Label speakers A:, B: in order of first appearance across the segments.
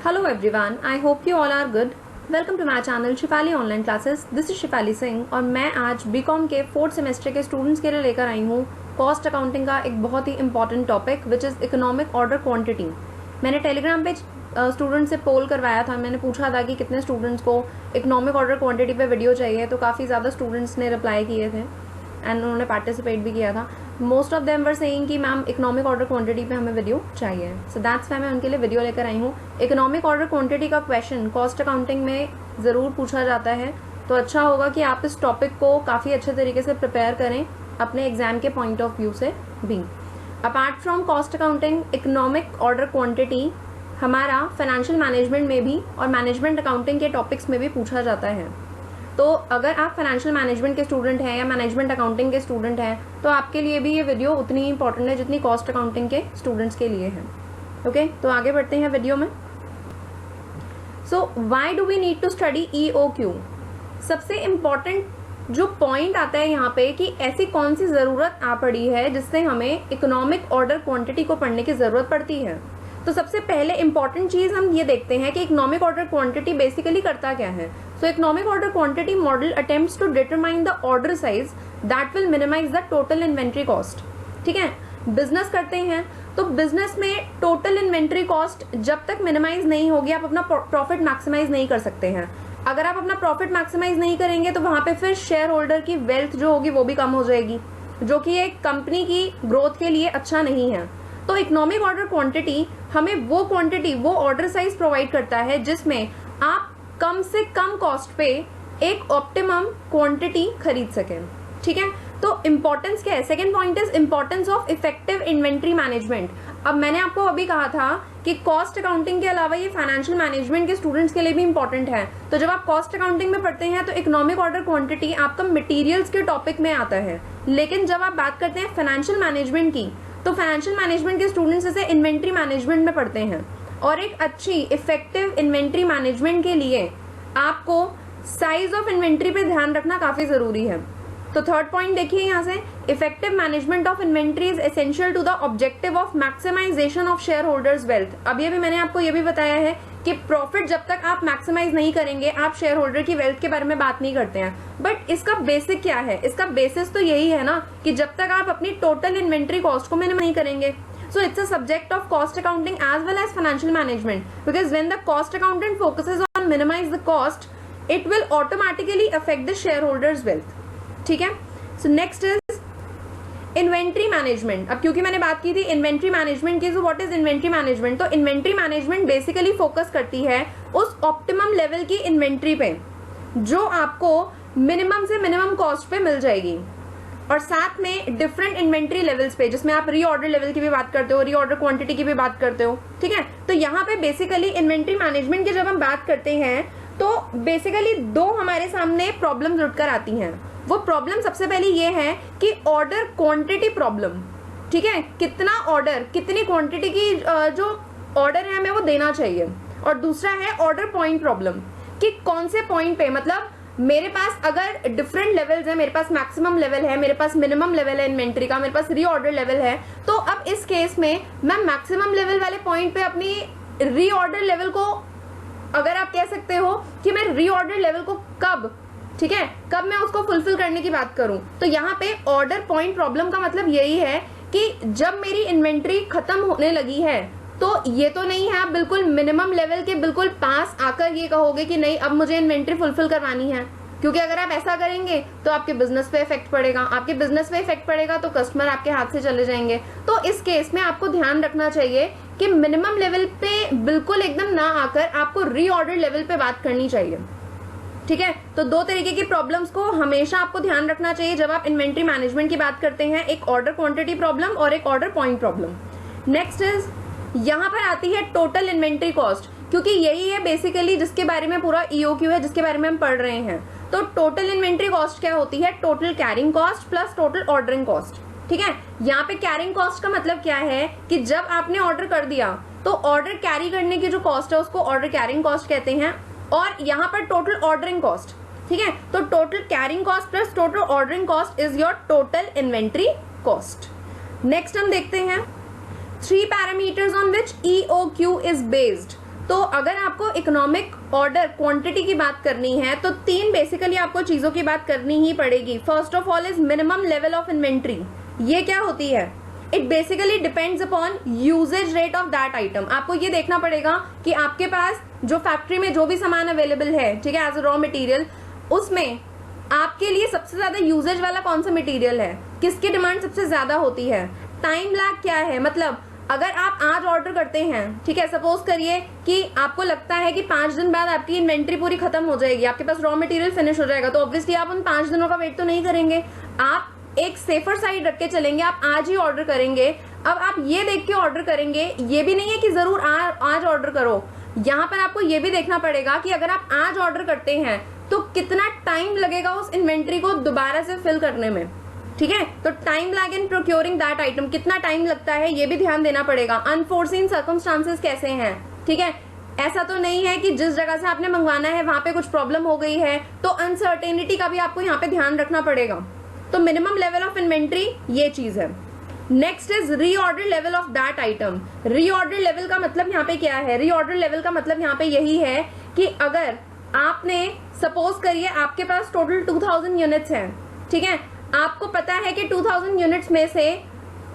A: Hello everyone, I hope you all are good. Welcome to my channel Shifali online classes. This is Shifali Singh और मैं आज BCom के 4th semester के students के लिए लेकर आई हूँ कॉस्ट अकाउंटिंग का एक बहुत ही important topic which is economic order quantity. मैंने टेलीग्राम पे स्टूडेंट से पोल करवाया था. मैंने पूछा था कि कितने स्टूडेंट्स को इकोनॉमिक ऑर्डर क्वांटिटी पे वीडियो चाहिए, तो काफ़ी ज़्यादा स्टूडेंट्स ने रिप्लाई किए थे एंड उन्होंने पार्टिसिपेट भी किया था. Most of them were saying कि मैम इकोनॉमिक ऑर्डर क्वांटिटी पे हमें वीडियो चाहिए. सो दैट्स वाई मैं उनके लिए वीडियो लेकर आई हूँ. इकोनॉमिक ऑर्डर क्वांटिटी का क्वेश्चन कॉस्ट अकाउंटिंग में ज़रूर पूछा जाता है, तो अच्छा होगा कि आप इस टॉपिक को काफ़ी अच्छे तरीके से प्रिपेयर करें अपने एग्जाम के पॉइंट ऑफ व्यू से भी. Apart from cost accounting, economic order quantity हमारा फाइनेंशियल मैनेजमेंट में भी और मैनेजमेंट अकाउंटिंग के टॉपिक्स में भी पूछा जाता है. तो अगर आप फाइनेंशियल मैनेजमेंट के स्टूडेंट हैं या मैनेजमेंट अकाउंटिंग के स्टूडेंट हैं तो आपके लिए भी ये वीडियो उतनी ही इंपॉर्टेंट है जितनी कॉस्ट अकाउंटिंग के स्टूडेंट्स के लिए है. ओके, तो आगे बढ़ते हैं वीडियो में. So why do we need to study EOQ? सबसे इम्पॉर्टेंट जो पॉइंट आता है यहाँ पे कि ऐसी कौन सी ज़रूरत आ पड़ी है जिससे हमें इकोनॉमिक ऑर्डर क्वांटिटी को पढ़ने की ज़रूरत पड़ती है. तो सबसे पहले इंपॉर्टेंट चीज़ हम ये देखते हैं कि इकोनॉमिक ऑर्डर क्वांटिटी बेसिकली करता क्या है. So economic order quantity model attempts to determine the order size that will minimize the total inventory cost. ठीक है, बिजनेस करते हैं तो बिजनेस में टोटल इन्वेंट्री कॉस्ट जब तक मिनिमाइज नहीं होगी आप अपना प्रॉफिट मैक्सिमाइज नहीं कर सकते हैं. अगर आप अपना प्रॉफिट मैक्सिमाइज नहीं करेंगे तो वहां पे फिर शेयर होल्डर की वेल्थ जो होगी वो भी कम हो जाएगी, जो कि एक कंपनी की ग्रोथ के लिए अच्छा नहीं है. तो इकोनॉमिक ऑर्डर क्वांटिटी हमें वो क्वांटिटी, वो ऑर्डर साइज प्रोवाइड करता है जिसमें आप कम से कम कॉस्ट पे एक ऑप्टिमम क्वांटिटी खरीद सकें. ठीक है, तो इंपॉर्टेंस क्या है? Second point is importance of effective inventory management. अब मैंने आपको अभी कहा था कि कॉस्ट अकाउंटिंग के अलावा ये फाइनेंशियल मैनेजमेंट के स्टूडेंट्स के लिए भी इंपॉर्टेंट है. तो जब आप कॉस्ट अकाउंटिंग में पढ़ते हैं तो इकोनॉमिक ऑर्डर क्वांटिटी आपका मटेरियल्स के टॉपिक में आता है, लेकिन जब आप बात करते हैं फाइनेंशियल मैनेजमेंट की तो फाइनेंशियल मैनेजमेंट के स्टूडेंट्स इसे इन्वेंट्री मैनेजमेंट में पढ़ते हैं. और एक अच्छी इफेक्टिव इन्वेंट्री मैनेजमेंट के लिए आपको साइज ऑफ इन्वेंट्री पे ध्यान रखना काफी जरूरी है. तो थर्ड पॉइंट देखिए यहाँ से, effective management of inventory is essential to the objective of maximization of share holders wealth. अब ये भी मैंने आपको ये भी बताया है कि प्रॉफिट जब तक आप मैक्सिमाइज नहीं करेंगे आप शेयर होल्डर की वेल्थ के बारे में बात नहीं करते हैं. बट इसका बेसिक क्या है? इसका बेसिस तो यही है ना कि जब तक आप अपनी टोटल इन्वेंट्री कॉस्ट को मिनिमाइज नहीं करेंगे. So it's a subject of cost accounting as well as financial management, because when the cost accountant focuses on minimize the cost, it will automatically affect the shareholders' wealth. ठीक है? So next is inventory management. अब क्योंकि मैंने बात की थी inventory management की, so what is inventory management? तो इन्वेंट्री मैनेजमेंट बेसिकली फोकस करती है उस ऑप्टिमम लेवल की इन्वेंट्री पे जो आपको मिनिमम से मिनिमम कॉस्ट पे मिल जाएगी, और साथ में डिफरेंट इन्वेंट्री लेवल्स पे जिसमें आप रीऑर्डर लेवल की भी बात करते हो, रीऑर्डर क्वांटिटी की भी बात करते हो. ठीक है, तो यहाँ पे बेसिकली इन्वेंट्री मैनेजमेंट की जब हम बात करते हैं तो बेसिकली दो हमारे सामने प्रॉब्लम्स उठकर आती हैं. वो प्रॉब्लम सबसे पहली ये है कि ऑर्डर क्वांटिटी प्रॉब्लम. ठीक है, कितना ऑर्डर, कितनी क्वांटिटी की जो ऑर्डर है हमें वो देना चाहिए. और दूसरा है ऑर्डर पॉइंट प्रॉब्लम, कि कौन से पॉइंट पे, मतलब मेरे पास अगर डिफरेंट लेवल्स है, मेरे पास मैक्सिमम लेवल है, मेरे पास मिनिमम लेवल है इन्वेंट्री का, मेरे पास रीऑर्डर लेवल है, तो अब इस केस में मैं मैक्सिमम लेवल वाले पॉइंट पे अपनी रीऑर्डर लेवल को, अगर आप कह सकते हो कि मैं रीऑर्डर लेवल को कब, ठीक है, कब मैं उसको फुलफिल करने की बात करूं, तो यहाँ पे ऑर्डर पॉइंट प्रॉब्लम का मतलब यही है कि जब मेरी इन्वेंट्री खत्म होने लगी है तो ये तो नहीं है आप बिल्कुल मिनिमम लेवल के बिल्कुल पास आकर ये कहोगे कि नहीं अब मुझे इन्वेंट्री फुलफिल करवानी है, क्योंकि अगर आप ऐसा करेंगे तो आपके बिजनेस पे इफेक्ट पड़ेगा. आपके बिजनेस पे इफेक्ट पड़ेगा तो कस्टमर आपके हाथ से चले जाएंगे. तो इस केस में आपको ध्यान रखना चाहिए कि मिनिमम लेवल पे बिल्कुल एकदम ना आकर आपको रीऑर्डर लेवल पे बात करनी चाहिए. ठीक है, तो दो तरीके की प्रॉब्लम्स को हमेशा आपको ध्यान रखना चाहिए जब आप इन्वेंट्री मैनेजमेंट की बात करते हैं, एक ऑर्डर क्वांटिटी प्रॉब्लम और एक order point problem. Next is, यहाँ पर आती है टोटल इन्वेंट्री कॉस्ट, क्योंकि यही है बेसिकली जिसके बारे में पूरा EOQ है, जिसके बारे में हम पढ़ रहे हैं. तो टोटल इन्वेंट्री कॉस्ट क्या होती है? Total carrying cost plus total ordering cost. ठीक है, यहाँ पे कैरिंग कॉस्ट का मतलब क्या है कि जब आपने ऑर्डर कर दिया तो ऑर्डर कैरी करने की जो कॉस्ट है उसको ऑर्डर कैरिंग कॉस्ट कहते हैं. और यहाँ पर टोटल ऑर्डरिंग कॉस्ट. ठीक है, तो total carrying cost plus total ordering cost is your total inventory cost. Next हम देखते हैं 3 parameters on which EOQ is based. तो अगर आपको इकोनॉमिक ऑर्डर क्वांटिटी की बात करनी है तो तीन बेसिकली आपको चीजों की बात करनी ही पड़ेगी। First of all is minimum level of inventory. ये क्या होती है? It basically depends upon usages rate of that item. आपको ये देखना पड़ेगा कि आपके पास जो फैक्ट्री में जो भी सामान अवेलेबल है, ठीक है, एज अ रॉ मटेरियल, उसमें आपके लिए सबसे ज्यादा यूजेज वाला कौन सा मटेरियल है, किसकी डिमांड सबसे ज्यादा होती है, टाइम लैग क्या है। मतलब अगर आप आज ऑर्डर करते हैं, ठीक है, सपोज करिए कि आपको लगता है कि 5 दिन बाद आपकी इन्वेंट्री पूरी खत्म हो जाएगी, आपके पास रॉ मटेरियल फिनिश हो जाएगा, तो ऑब्वियसली आप उन 5 दिनों का वेट तो नहीं करेंगे, आप एक सेफर साइड रख के चलेंगे, आप आज ही ऑर्डर करेंगे। अब आप ये देख के ऑर्डर करेंगे, ये भी नहीं है कि जरूर आज ऑर्डर करो, यहाँ पर आपको ये भी देखना पड़ेगा कि अगर आप आज ऑर्डर करते हैं तो कितना टाइम लगेगा उस इन्वेंट्री को दोबारा से फिल करने में, ठीक है। तो time lag in procuring that item, कितना टाइम लगता है ये भी ध्यान देना पड़ेगा। अनफोर्सीन सर्कमस्टांसेस कैसे हैं, ठीक है, ऐसा तो नहीं है कि जिस जगह से आपने मंगवाना है वहां पे कुछ प्रॉब्लम हो गई है, तो अनसर्टेनिटी का भी आपको यहाँ पे ध्यान रखना पड़ेगा। तो मिनिमम लेवल ऑफ इन्वेंट्री ये चीज है। Next is reorder level of that item. Reorder level का मतलब यहाँ पे क्या है? रीऑर्डर लेवल का मतलब यहाँ पे यही है कि अगर आपने सपोज करिए आपके पास टोटल 2000 यूनिट्स हैं, ठीक है, आपको पता है कि 2000 यूनिट्स में से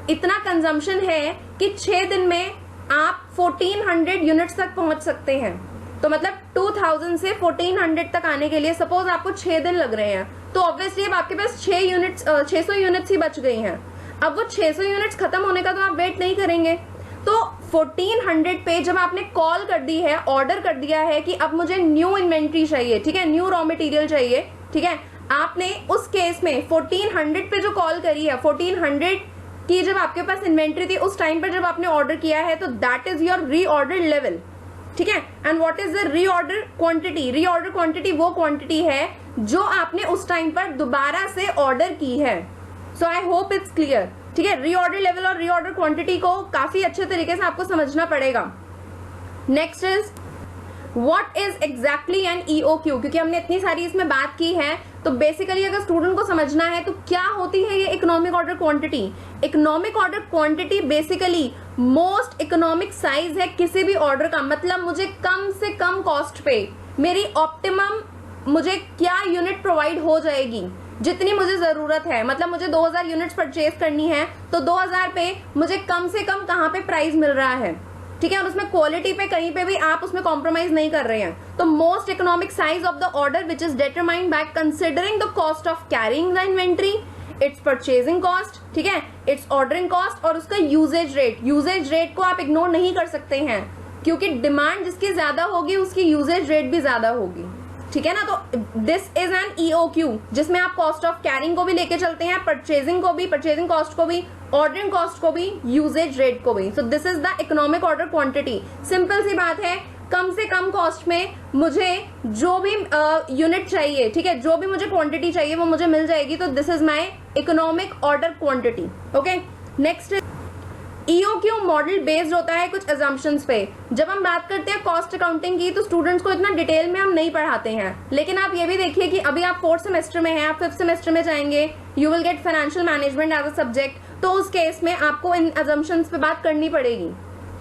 A: इतना कंजम्पशन है कि 6 दिन में आप 1400 यूनिट्स तक पहुंच सकते हैं। तो मतलब 2000 से 1400 तक आने के लिए सपोज आपको 6 दिन लग रहे हैं, तो ऑब्वियसली अब आपके पास 600 यूनिट्स ही बच गई हैं। अब वो 600 यूनिट्स खत्म होने का तो आप वेट नहीं करेंगे। तो 1400 पे जब आपने कॉल कर दी है, ऑर्डर कर दिया है कि अब मुझे न्यू इन्वेंट्री चाहिए, ठीक है, न्यू रॉ मटेरियल चाहिए, ठीक है, आपने उस केस में 1400 पे जो कॉल करी है, 1400 की जब आपके पास इन्वेंट्री थी उस टाइम पर जब आपने ऑर्डर किया है, तो that is your reorder level, ठीक है। And what is the reorder quantity? Reorder quantity वो क्वांटिटी है जो आपने उस टाइम पर दोबारा से ऑर्डर की है। So I hope it's clear, ठीक है। रीऑर्डर लेवल और रीऑर्डर क्वांटिटी को काफी अच्छे तरीके से आपको समझना पड़ेगा। Next is what is exactly an EOQ. क्योंकि हमने इतनी सारी इसमें बात की है, तो बेसिकली अगर स्टूडेंट को समझना है तो क्या होती है ये economic order quantity. Economic order quantity basically most economic size है किसी भी ऑर्डर का। मतलब मुझे कम से कम कॉस्ट पे मेरी ऑप्टिमम मुझे क्या यूनिट प्रोवाइड हो जाएगी, जितनी मुझे जरूरत है। मतलब मुझे 2000 यूनिट्स परचेज करनी है, तो 2000 पे मुझे कम से कम कहाँ पे प्राइस मिल रहा है, ठीक है, और उसमें क्वालिटी पे कहीं पे भी आप उसमें कॉम्प्रोमाइज नहीं कर रहे हैं। तो most economic size of the order which is determined by considering the cost of carrying the inventory, it's purchasing cost, ठीक है, इट्स ऑर्डरिंग कॉस्ट और उसका यूजेज रेट। यूजेज रेट को आप इग्नोर नहीं कर सकते हैं, क्योंकि डिमांड जिसकी ज्यादा होगी उसकी यूजेज रेट भी ज्यादा होगी, ठीक है ना। तो दिस इज एन ईओक्यू जिसमें आप कॉस्ट ऑफ कैरिंग को भी लेके चलते हैं, परचेजिंग को भी, परचेजिंग कॉस्ट को भी, ऑर्डरिंग कॉस्ट को भी, यूजेज रेट को भी। So this is the economic order quantity. Simple सी बात है, कम से कम कॉस्ट में मुझे जो भी यूनिट चाहिए, ठीक है, जो भी मुझे क्वांटिटी चाहिए वो मुझे मिल जाएगी। तो this is my economic order quantity. Okay, next EOQ model based होता है कुछ अजम्पशंस पे। जब हम बात करते हैं कॉस्ट अकाउंटिंग की तो स्टूडेंट्स को इतना डिटेल में हम नहीं पढ़ाते हैं, लेकिन आप ये भी देखिए कि अभी आप 4th सेमेस्टर में हैं, आप 5th सेमेस्टर में जाएंगे, you will get financial management as a subject. तो उस केस में आपको इन अजम्पशंस पे बात करनी पड़ेगी,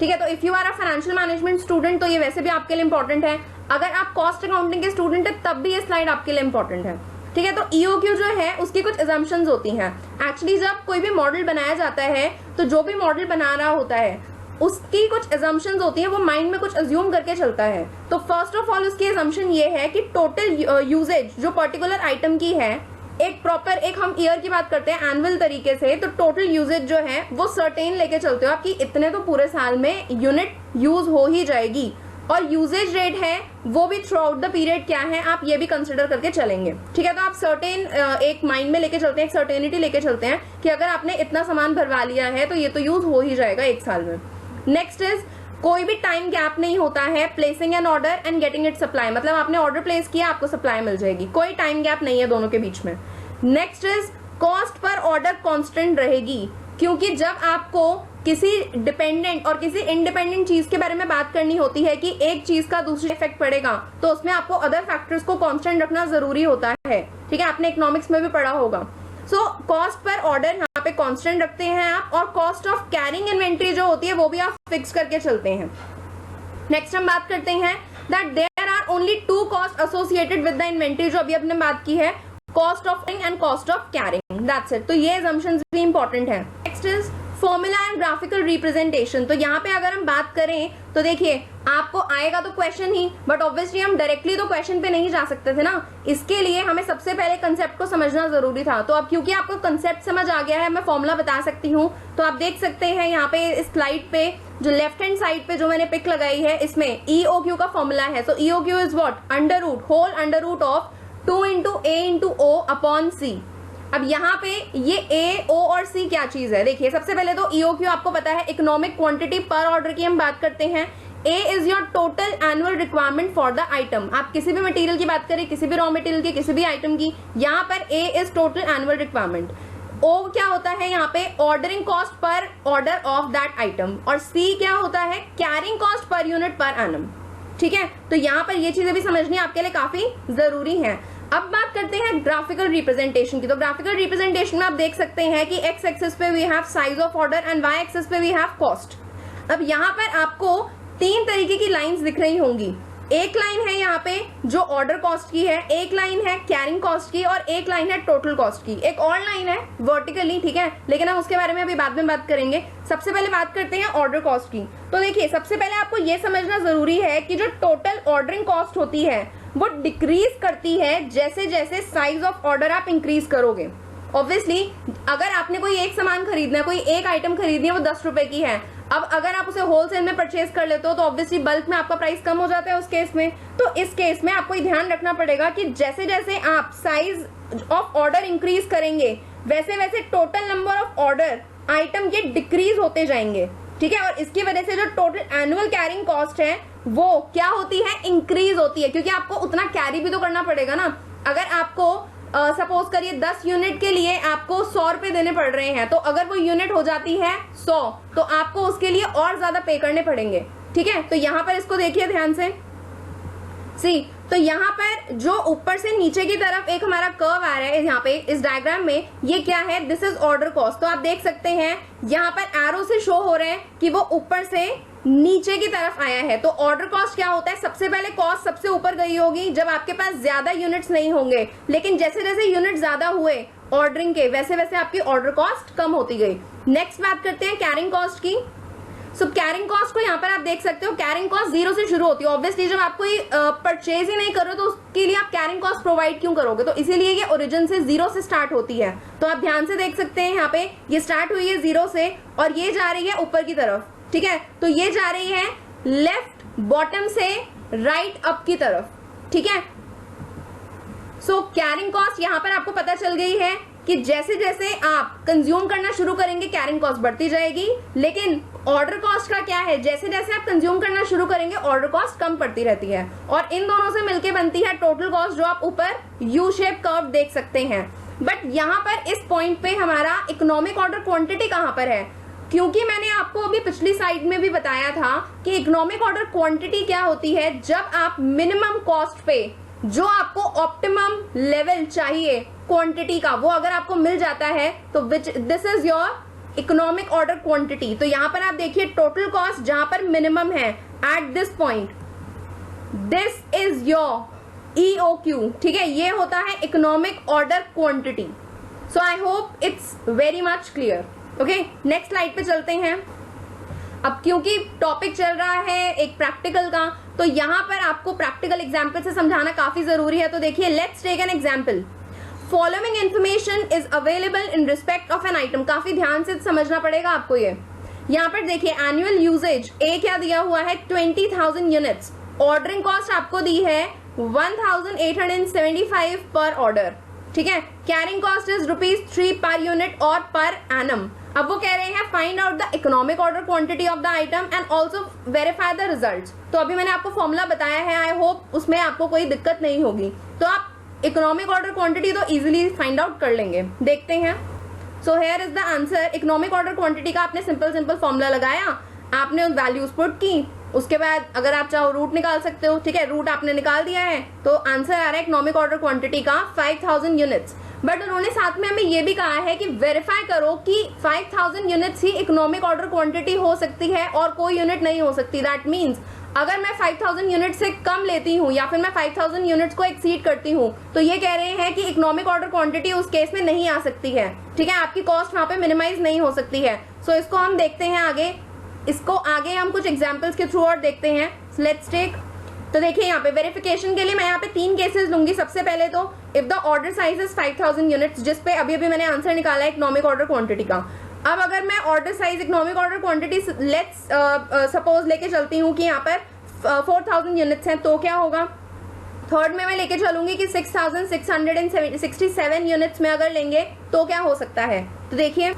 A: ठीक है। तो if you are a financial management student तो ये वैसे भी आपके लिए इंपॉर्टेंट है। अगर आप कॉस्ट अकाउंटिंग के स्टूडेंट है तब भी ये स्लाइड आपके लिए इंपॉर्टेंट है, ठीक है। तो ईओक्यू जो है उसकी कुछ अजम्पशंस होती हैं। एक्चुअली जब कोई भी मॉडल बनाया जाता है तो जो भी मॉडल बना रहा होता है उसकी कुछ अजम्पशंस होती हैं, वो माइंड में कुछ अज्यूम करके चलता है। तो फर्स्ट ऑफ ऑल उसकी अजम्पशन ये है कि टोटल यूजेज जो पर्टिकुलर आइटम की है, एक प्रॉपर, एक हम ईयर की बात करते हैं एनुअल तरीके से, तो टोटल यूजेज जो है वो सर्टेन लेके चलते हो आप कि इतने तो पूरे साल में यूनिट यूज हो ही जाएगी। और यूजेज रेट है वो भी थ्रू आउट द पीरियड क्या है आप ये भी कंसिडर करके चलेंगे, ठीक है। तो आप सर्टेन एक माइंड में लेके चलते हैं, एक सर्टेनिटी लेके चलते हैं कि अगर आपने इतना सामान भरवा लिया है तो ये तो यूज हो ही जाएगा एक साल में। नेक्स्ट इज कोई भी टाइम गैप नहीं होता है placing an order and getting it supply. मतलब आपने ऑर्डर प्लेस किया, आपको सप्लाई मिल जाएगी, कोई टाइम गैप नहीं है दोनों के बीच में। Next is cost per order constant रहेगी, क्योंकि जब आपको किसी डिपेंडेंट और किसी इंडिपेंडेंट चीज के बारे में बात करनी होती है कि एक चीज का दूसरी इफेक्ट पड़ेगा, तो उसमें आपको अदर फैक्टर्स को कांस्टेंट रखना जरूरी होता है, ठीक है, आपने इकोनॉमिक्स में भी पढ़ा होगा। सो कॉस्ट पर ऑर्डर यहाँ पे कांस्टेंट रखते हैं आप, और कॉस्ट ऑफ कैरिंग इन्वेंट्री जो होती है वो भी आप फिक्स करके चलते हैं। नेक्स्ट हम बात करते हैं that there are only 2 cost associated with the inventory, जो अभी अपने बात की है, cost of and cost of carrying, that's it. तो ये assumptions भी इंपॉर्टेंट है। Next is formula and graphical representation. तो यहाँ पे अगर हम बात करें तो देखिए आपको आएगा तो क्वेश्चन ही, बट ऑब्वियसली हम डायरेक्टली तो क्वेश्चन पे नहीं जा सकते थे ना, इसके लिए हमें सबसे पहले कंसेप्ट को समझना जरूरी था। तो अब क्योंकि आपको कंसेप्ट समझ आ गया है, मैं फॉर्मूला बता सकती हूँ। तो आप देख सकते हैं यहाँ पे इस स्लाइड पे जो लेफ्ट हैंड साइड पे जो मैंने पिक लगाई है, इसमें EOQ का फॉर्मूला है। So EOQ is what, under root, whole under root of 2 into A into O upon C। अब यहाँ पे ये A, O और C क्या चीज है, देखिए सबसे पहले तो EOQ आपको पता है, इकोनॉमिक क्वांटिटी पर ऑर्डर की हम बात करते हैं। A is your total annual requirement for the item. आप किसी भी मटेरियल की बात करें, किसी भी रॉ मटेरियल की, किसी भी आइटम की, यहाँ पर A is total annual requirement. O क्या होता है यहाँ पे, ordering cost per order of that item, और C क्या होता है, carrying cost per unit per annum. ठीक है, तो यहाँ पर ये चीजें भी समझनी आपके लिए काफी जरूरी है। अब बात करते हैं ग्राफिकल रिप्रेजेंटेशन की। तो ग्राफिकल रिप्रेजेंटेशन में आप देख सकते हैं कि एक्स एक्सिस पे we have size of order and Y axis पे वी हैव कॉस्ट। अब यहाँ पर आपको 3 तरीके की लाइंस दिख रही होंगी। एक लाइन है यहाँ पे जो ऑर्डर कॉस्ट की है, एक लाइन है कैरिंग कॉस्ट की, और एक लाइन है टोटल कॉस्ट की। एक और लाइन है वर्टिकली, ठीक है, लेकिन हम उसके बारे में अभी बाद में बात करेंगे। सबसे पहले बात करते हैं ऑर्डर कॉस्ट की। तो देखिए सबसे पहले आपको ये समझना जरूरी है कि जो टोटल ऑर्डरिंग कॉस्ट होती है वो डिक्रीज करती है जैसे जैसे साइज ऑफ ऑर्डर आप इंक्रीज करोगे। ऑब्वियसली अगर आपने कोई एक सामान खरीदना है, कोई एक आइटम खरीदनी है, वो 10 रुपए की है, अब अगर आप उसे होलसेल में परचेज कर लेते हो तो ऑब्वियसली बल्क में आपका प्राइस कम हो जाता है उस केस में। तो इस केस में आपको ध्यान रखना पड़ेगा कि जैसे जैसे आप साइज ऑफ ऑर्डर इंक्रीज करेंगे वैसे वैसे total number of order item ये डिक्रीज होते जाएंगे। ठीक है, और इसकी वजह से जो टोटल एनुअल कैरिंग कॉस्ट है वो क्या होती है, इंक्रीज होती है, क्योंकि आपको उतना कैरी भी तो करना पड़ेगा ना। अगर आपको सपोज करिए 10 यूनिट के लिए आपको 100 रुपए देने पड़ रहे हैं, तो अगर वो यूनिट हो जाती है 100, तो आपको उसके लिए और ज्यादा पे करने पड़ेंगे। ठीक है, तो यहाँ पर इसको देखिए ध्यान से, सी तो यहाँ पर जो ऊपर से नीचे की तरफ एक हमारा कर्व आ रहा है यहाँ पे इस डायग्राम में, ये क्या है, दिस इज ऑर्डर कॉस्ट। तो आप देख सकते हैं यहाँ पर एरो से शो हो रहे हैं कि वो ऊपर से नीचे की तरफ आया है। तो ऑर्डर कॉस्ट क्या होता है, सबसे पहले कॉस्ट सबसे ऊपर गई होगी जब आपके पास ज्यादा यूनिट्स नहीं होंगे, लेकिन जैसे जैसे यूनिट ज्यादा हुए ऑर्डरिंग के वैसे वैसे आपकी ऑर्डर कॉस्ट कम होती गई। नेक्स्ट बात करते हैं कैरिंग कॉस्ट की। सो कैरिंग कॉस्ट को यहाँ पर आप देख सकते हो, कैरिंग कॉस्ट 0 से शुरू होती है। ऑब्वियसली जब आप कोई परचेज ही नहीं करो तो उसके लिए आप कैरिंग कॉस्ट प्रोवाइड क्यों करोगे, तो इसीलिए ये ओरिजिन से 0 से स्टार्ट होती है। तो आप ध्यान से देख सकते हैं यहाँ पे ये स्टार्ट हुई है 0 से और ये जा रही है ऊपर की तरफ। ठीक है, तो ये जा रही है लेफ्ट बॉटम से राइट अप की तरफ। ठीक है, सो कैरिंग कॉस्ट यहाँ पर आपको पता चल गई है कि जैसे जैसे आप कंज्यूम करना शुरू करेंगे कैरिंग कॉस्ट बढ़ती जाएगी, लेकिन ऑर्डर कॉस्ट का क्या है, जैसे जैसे आप कंज्यूम करना शुरू करेंगे ऑर्डर कॉस्ट कम पड़ती रहती है, और इन दोनों से मिलकर बनती है टोटल कॉस्ट, जो आप ऊपर यू शेप कर्व देख सकते हैं। बट यहाँ पर इस पॉइंट पे हमारा इकोनॉमिक ऑर्डर क्वांटिटी कहाँ पर है, क्योंकि मैंने आपको अभी पिछली स्लाइड में भी बताया था कि इकोनॉमिक ऑर्डर क्वांटिटी क्या होती है, जब आप मिनिमम कॉस्ट पे जो आपको ऑप्टिमम लेवल चाहिए क्वांटिटी का वो अगर आपको मिल जाता है तो this is your economic order quantity. तो यहां पर आप देखिए टोटल कॉस्ट जहां पर मिनिमम है at this point, this is your EOQ। ठीक है, ये होता है economic order quantity. So I hope it's very much clear. Okay, next slide पे चलते हैं। अब क्योंकि टॉपिक चल रहा है एक प्रैक्टिकल का, तो यहां पर आपको प्रैक्टिकल एग्जाम्पल से समझाना काफी जरूरी है। तो देखिए, let's take an example. Following information is available in respect of an item. काफी ध्यान से समझना पड़ेगा आपको ये। यहाँ पर देखिए एनुअल यूजेज ए क्या दिया हुआ है, 20,000 यूनिट्स। ऑर्डरिंग कॉस्ट आपको दी है 1,875 पर ऑर्डर। ठीक है, carrying cost is ₹3 per unit और पर एनम। अब वो कह रहे हैं find out the economic order quantity of the item and also verify the results. तो अभी मैंने आपको फॉर्मूला बताया है, आई होप उसमें आपको कोई दिक्कत नहीं होगी। तो आप इकोनॉमिक ऑर्डर क्वांटिटी तो इजीली फाइंड आउट कर लेंगे। देखते हैं। So here is the answer. Economic order quantity का आपने सिंपल फॉर्मूला लगाया, आपने वैल्यूज पुट की, उसके बाद अगर आप चाहो रूट निकाल सकते हो। ठीक है, रूट आपने निकाल दिया है तो आंसर आ रहा है इकोनॉमिक ऑर्डर क्वांटिटी का 5,000 यूनिट्स। बट उन्होंने साथ में हमें ये भी कहा है कि वेरीफाई करो कि 5,000 यूनिट्स ही इकोनॉमिक ऑर्डर क्वांटिटी हो सकती है और कोई यूनिट नहीं हो सकती। दैट मीन्स अगर मैं 5000 यूनिट से कम लेती हूँ या फिर मैं 5000 यूनिट्स को एक्सीड करती हूँ तो ये कह रहे हैं कि इकोनॉमिक ऑर्डर क्वांटिटी उस केस में नहीं आ सकती है, ठीक है, आपकी कॉस्ट वहां पे मिनिमाइज नहीं हो सकती है। सो इसको हम देखते हैं आगे, इसको आगे हम कुछ एग्जाम्पल्स के थ्रू और देखते हैं। लेट्स टेक, तो देखिए यहाँ पे वेरिफिकेशन के लिए मैं यहाँ पे 3 केसेस लूंगी। सबसे पहले तो if the order size is 5000 units, जिस पे अभी मैंने आंसर निकाला है इकोनॉमिक ऑर्डर क्वांटिटी का। अब अगर मैं order size economic order quantity let's suppose लेके चलती हूँ कि यहाँ पर 4000 यूनिट्स हैं, तो क्या होगा। थर्ड में मैं लेके चलूंगी कि 6667 यूनिट्स में अगर लेंगे तो क्या हो सकता है। तो देखिए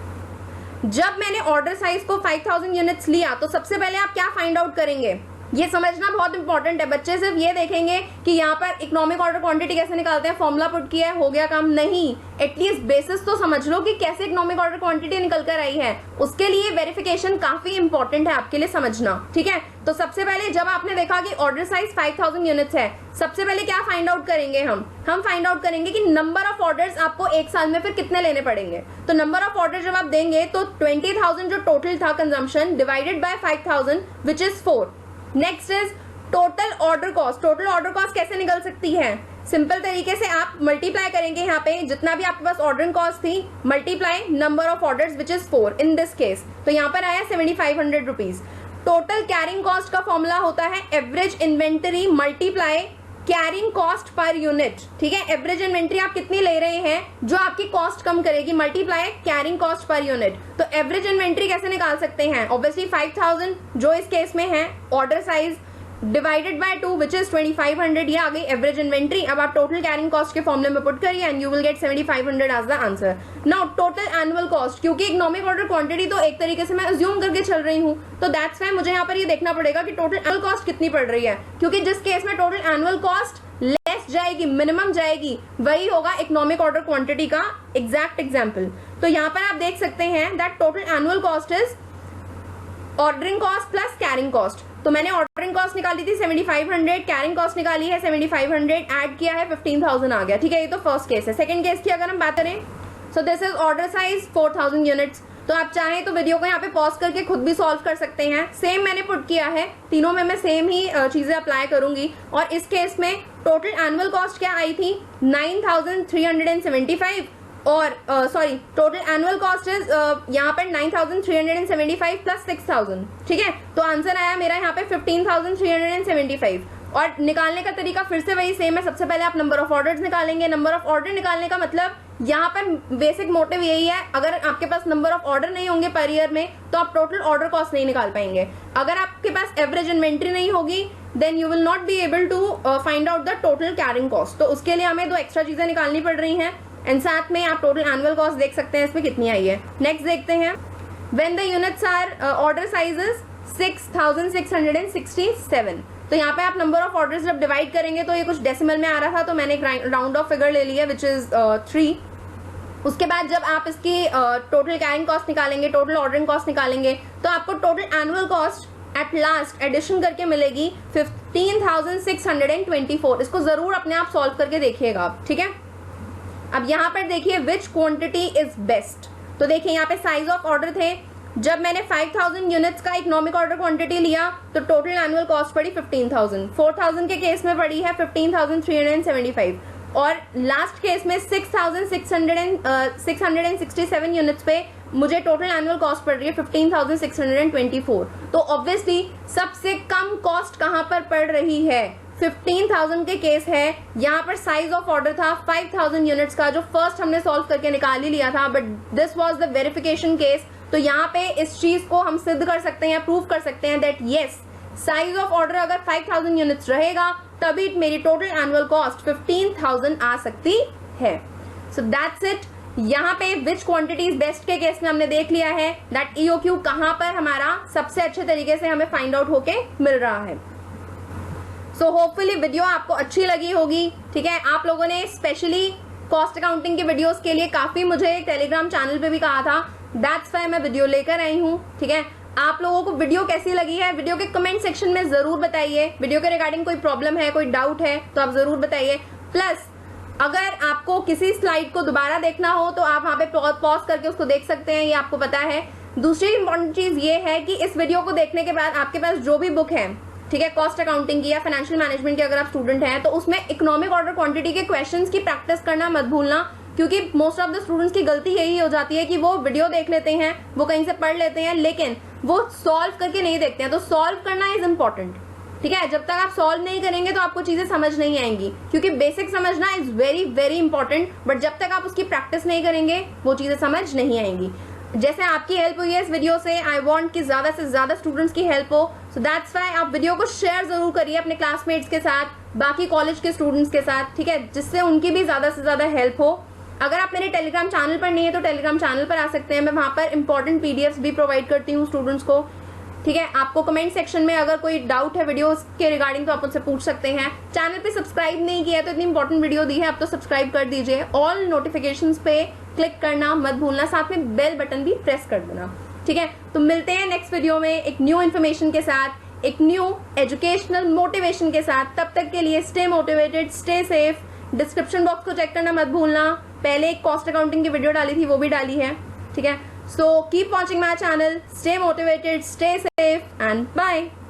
A: जब मैंने ऑर्डर साइज को 5000 यूनिट्स लिया तो सबसे पहले आप क्या फाइंड आउट करेंगे, ये समझना बहुत इंपॉर्टेंट है। बच्चे सिर्फ ये देखेंगे कि यहाँ पर इकोनॉमिक ऑर्डर क्वांटिटी कैसे निकालते हैं, फॉर्मूला पुट किया है, हो गया काम, नहीं, एटलीस्ट बेसिस तो समझ लो कि कैसे इकोनॉमिक ऑर्डर क्वांटिटी निकल कर आई है। उसके लिए वेरिफिकेशन काफी इंपॉर्टेंट है आपके लिए समझना, ठीक है। तो सबसे पहले जब आपने देखा कि ऑर्डर साइज 5000 यूनिट्स है, सबसे पहले क्या फाइंड आउट करेंगे हम फाइंड आउट करेंगे कि नंबर ऑफ ऑर्डर्स आपको एक साल में फिर कितने लेने पड़ेंगे। तो नंबर ऑफ ऑर्डर जब आप देंगे तो 20000 जो टोटल था consumption divided by 5000 which is 4। Next is total order cost. Total order cost कैसे निकल सकती है, सिंपल तरीके से आप मल्टीप्लाई करेंगे यहाँ पे जितना भी आपके पास ऑर्डर कॉस्ट थी multiply number of orders which is 4 in this case. तो यहाँ पर आया 7500 रुपीज। टोटल कैरिंग कॉस्ट का फॉर्मूला होता है average inventory multiply carrying cost per unit, ठीक है। एवरेज इन्वेंटरी आप कितनी ले रहे हैं जो आपकी कॉस्ट कम करेगी, multiply carrying cost per unit. तो एवरेज इन्वेंटरी कैसे निकाल सकते हैं, ऑब्वियसली 5000 जो इस केस में है order size divided by 2 which is 2500, ये आ गई एवरेज इन्वेंटरी। अब आप टोटल कैरिंग कॉस्ट के फॉर्मूले में पुट करिए and you will get 7500 as the answer. Now total annual cost, क्योंकि इकोनॉमिक ऑर्डर क्वांटिटी तो एक तरीके से मैं अज्यूम करके चल रही हूँ, तो दैट्स व्हाई मुझे यहाँ पर ये देखना पड़ेगा कि टोटल एनुअल कॉस्ट कितनी पड़ रही है, क्योंकि जिस केस में टोटल एनुअल कॉस्ट लेस जाएगी, मिनिमम जाएगी, वही होगा इकोनॉमिक ऑर्डर क्वांटिटी का एग्जैक्ट एग्जाम्पल। तो यहाँ पर आप देख सकते हैं that total annual cost is ordering cost plus carrying cost. तो मैंने ऑर्डरिंग कॉस्ट निकाली थी 7500, कैरिंग कॉस्ट निकाली है 7500, ऐड किया है 15000 आ गया, ठीक है। ये तो फर्स्ट केस है। सेकंड केस की अगर हम बात करें, सो this is order size 4000 units. तो आप चाहें तो वीडियो को यहाँ पे पॉज करके खुद भी सॉल्व कर सकते हैं। सेम मैंने पुट किया है, तीनों में मैं सेम ही चीजें अप्लाई करूंगी। और इस केस में टोटल एनुअल कॉस्ट क्या आई थी 9375 और sorry total annual cost is यहाँ पर 9375 प्लस 6000, ठीक है। तो आंसर आया मेरा यहाँ पे 15375। और निकालने का तरीका फिर से वही सेम है। सबसे पहले आप नंबर ऑफ ऑर्डर्स निकालेंगे। नंबर ऑफ ऑर्डर निकालने का मतलब यहाँ पर बेसिक मोटिव यही है, अगर आपके पास नंबर ऑफ ऑर्डर नहीं होंगे पर ईयर में तो आप टोटल ऑर्डर कॉस्ट नहीं निकाल पाएंगे। अगर आपके पास एवरेज इन्वेंट्री नहीं होगी then you will not be able to find out the total carrying cost. तो उसके लिए हमें 2 एक्स्ट्रा चीजें निकालनी पड़ रही हैं एंड साथ में आप टोटल एनुअल कॉस्ट देख सकते हैं इसमें कितनी आई है। नेक्स्ट देखते हैं, when the units are order sizes 6667। तो यहाँ पे आप नंबर ऑफ ऑर्डर्स जब डिवाइड करेंगे तो ये कुछ डेसिमल में आ रहा था, तो मैंने एक राउंड ऑफ फिगर ले लिया विच इज 3। उसके बाद जब आप इसकी टोटल कैरिंग कॉस्ट निकालेंगे, टोटल ऑर्डरिंग कॉस्ट निकालेंगे, तो आपको total annual cost at last addition करके मिलेगी 15624। इसको जरूर अपने आप सॉल्व करके देखिएगा आप, ठीक है। अब यहाँ पर देखिए विच क्वांटिटी इज बेस्ट। तो देखिए यहाँ पे साइज ऑफ ऑर्डर थे, जब मैंने 5000 यूनिट्स का इकोनॉमिक ऑर्डर क्वांटिटी लिया तो टोटल एनुअल कॉस्ट पड़ी 15000। 4000 के केस में पड़ी है 15375 और लास्ट केस में 6667 यूनिट्स पे मुझे टोटल एनुअल कॉस्ट पड़ रही है 15624। तो ऑब्वियसली सबसे कम कॉस्ट कहां पर पड़ रही है, 15000 के केस है। यहाँ पर साइज ऑफ ऑर्डर था 5000 यूनिट्स का, जो फर्स्ट हमने सॉल्व करके निकाल ही लिया था, but this was the verification case. तो यहाँ पे इस चीज को हम सिद्ध कर सकते हैं, प्रूव कर सकते हैं that yes size of order अगर 5000 यूनिट्स रहेगा तभी मेरी टोटल एनुअल कॉस्ट 15000 आ सकती है। So that's it. यहाँ पे विच क्वांटिटी इज बेस्ट के केस में हमने देख लिया है दैट ईओक्यू कहां पर हमारा सबसे अच्छे तरीके से हमें फाइंड आउट होके मिल रहा है। सो होपफुली वीडियो आपको अच्छी लगी होगी, ठीक है। आप लोगों ने स्पेशली कॉस्ट अकाउंटिंग की वीडियोस के लिए काफी मुझे टेलीग्राम चैनल पे भी कहा था, दैट्स व्हाई मैं वीडियो लेकर आई हूँ, ठीक है। आप लोगों को वीडियो कैसी लगी है वीडियो के कमेंट सेक्शन में जरूर बताइए। वीडियो के रिगार्डिंग कोई प्रॉब्लम है, कोई डाउट है तो आप जरूर बताइए। प्लस अगर आपको किसी स्लाइड को दोबारा देखना हो तो आप वहां पे पॉज करके उसको देख सकते हैं, ये आपको पता है। दूसरी इंपॉर्टेंट चीज ये है कि इस वीडियो को देखने के बाद आपके पास जो भी बुक है, ठीक है, कॉस्ट अकाउंटिंग की या फाइनेंशियल मैनेजमेंट के अगर आप स्टूडेंट हैं तो उसमें इकोनॉमिक ऑर्डर क्वांटिटी के क्वेश्चंस की प्रैक्टिस करना मत भूलना, क्योंकि मोस्ट ऑफ द स्टूडेंट्स की गलती यही हो जाती है कि वो वीडियो देख लेते हैं, वो कहीं से पढ़ लेते हैं, लेकिन वो सॉल्व करके नहीं देखते हैं। तो सॉल्व करना इज इंपॉर्टेंट, ठीक है। जब तक आप सॉल्व नहीं करेंगे तो आपको चीजें समझ नहीं आएंगी, क्योंकि बेसिक समझना is very very important, but जब तक आप उसकी प्रैक्टिस नहीं करेंगे वो चीजें समझ नहीं आएंगी। जैसे आपकी हेल्प हुई है इस वीडियो से, आई वांट कि ज्यादा से ज्यादा स्टूडेंट्स की हेल्प हो, सो दैट्स व्हाई आप वीडियो को शेयर जरूर करिए अपने क्लासमेट्स के साथ, बाकी कॉलेज के स्टूडेंट्स के साथ, ठीक है, जिससे उनकी भी ज्यादा से ज्यादा हेल्प हो। अगर आप मेरे टेलीग्राम चैनल पर नहीं है तो टेलीग्राम चैनल पर आ सकते हैं, मैं वहां पर इंपॉर्टेंट पीडीएफ्स भी प्रोवाइड करती हूँ स्टूडेंट्स को, ठीक है। आपको कमेंट सेक्शन में अगर कोई डाउट है वीडियो के रिगार्डिंग तो आप मुझसे पूछ सकते हैं। चैनल पे सब्सक्राइब नहीं किया तो इतनी इंपॉर्टेंट वीडियो दी है, अब तो सब्सक्राइब कर दीजिए। ऑल नोटिफिकेशंस पे क्लिक करना मत भूलना, साथ में बेल बटन भी प्रेस कर देना, ठीक है। तो मिलते हैं नेक्स्ट वीडियो में एक न्यू इन्फॉर्मेशन के साथ, एक न्यू एजुकेशनल मोटिवेशन के साथ। तब तक के लिए stay motivated, stay safe. Description box को चेक करना मत भूलना, पहले एक कॉस्ट अकाउंटिंग की वीडियो डाली थी वो भी डाली है, ठीक है। So keep watching my channel, stay motivated, stay safe and bye.